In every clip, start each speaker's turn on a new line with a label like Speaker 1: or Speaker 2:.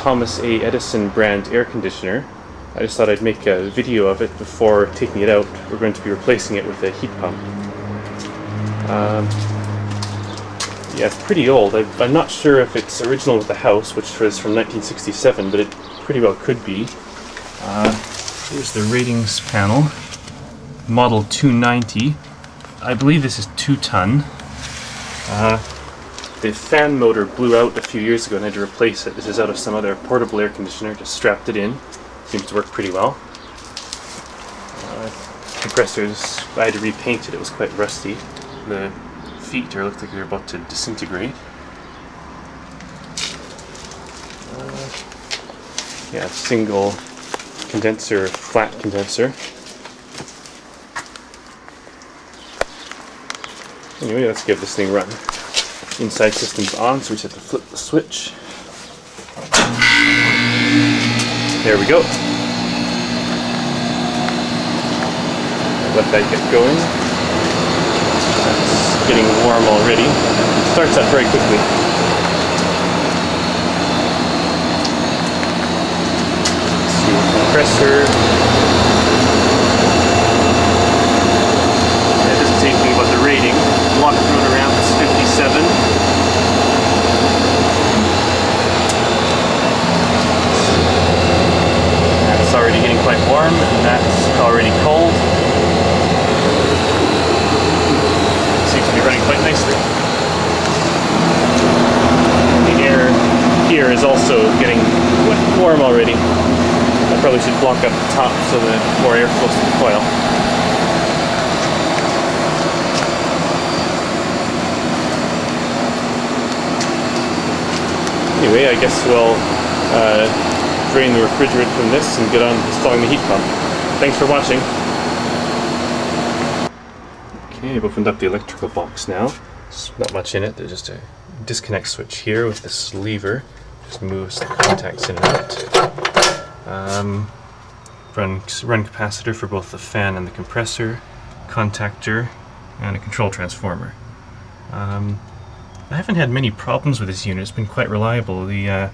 Speaker 1: Thomas A Edison brand air conditioner. I just thought I'd make a video of it before taking it out. We're going to be replacing it with a heat pump. Yeah, it's pretty old. I'm not sure if it's original with the house, which was from 1967, but it pretty well could be. Here's the ratings panel. Model 290. I believe this is 2 ton. The fan motor blew out a few years ago and I had to replace it. This is out of some other portable air conditioner, just strapped it in. Seems to work pretty well. Compressors, I had to repaint it, it was quite rusty. The feet looked like they're about to disintegrate. Yeah, single condenser, flat condenser. Anyway, let's give this thing a run. Inside system's on, so we just have to flip the switch. There we go. Let that get going. That's getting warm already. It starts up very quickly. Let's see the compressor. Yeah, it doesn't say anything about the rating. Block thrown around is 57. That's already getting quite warm, and that's already cold. Seems to be running quite nicely. The air here is also getting quite warm already. I probably should block up the top so that more air flows to the coil. Anyway, I guess we'll drain the refrigerant from this and get on installing the heat pump. Thanks for watching. Okay, I've opened up the electrical box now. There's not much in it. There's just a disconnect switch here with this lever. Just moves the contacts in and out. Run capacitor for both the fan and the compressor, contactor, and a control transformer. I haven't had many problems with this unit. It's been quite reliable. I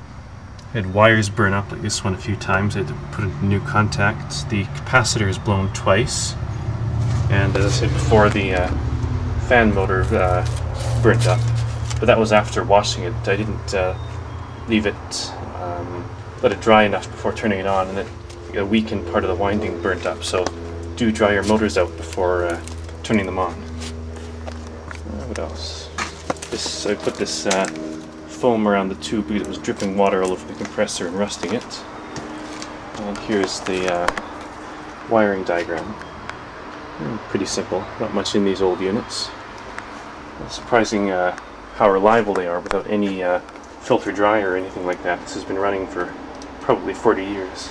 Speaker 1: had wires burn up like this one a few times. I had to put in new contacts. The capacitor is blown twice. And as I said before, the fan motor burnt up. But that was after washing it. I didn't leave it, let it dry enough before turning it on, and a weakened part of the winding burnt up. So do dry your motors out before turning them on. What else? I put this foam around the tube that was dripping water all over the compressor and rusting it. And here's the wiring diagram. Pretty simple, not much in these old units. It's surprising how reliable they are without any filter dryer or anything like that. This has been running for probably 40 years.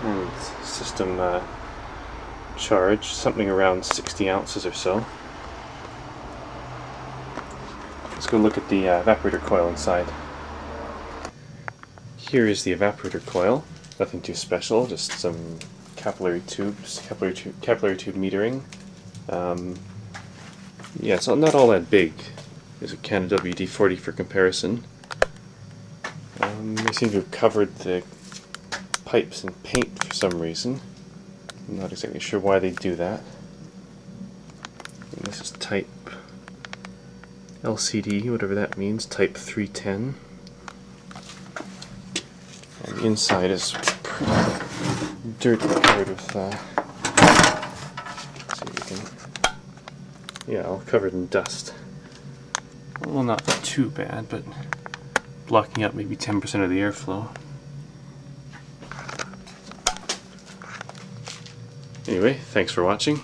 Speaker 1: And system charge, something around 60 ounces or so. Let's go look at the evaporator coil inside. Here is the evaporator coil. Nothing too special, just some capillary tubes, capillary tube metering. Yeah, it's not all that big. There's a Canada WD-40 for comparison. They seem to have covered the pipes in paint for some reason. I'm not exactly sure why they do that. And this is type LCD, whatever that means, type 310. And the inside is pretty dirty, covered with, let's see if we can, yeah, all covered in dust. Well, not too bad, but blocking up maybe 10% of the airflow. Anyway, thanks for watching.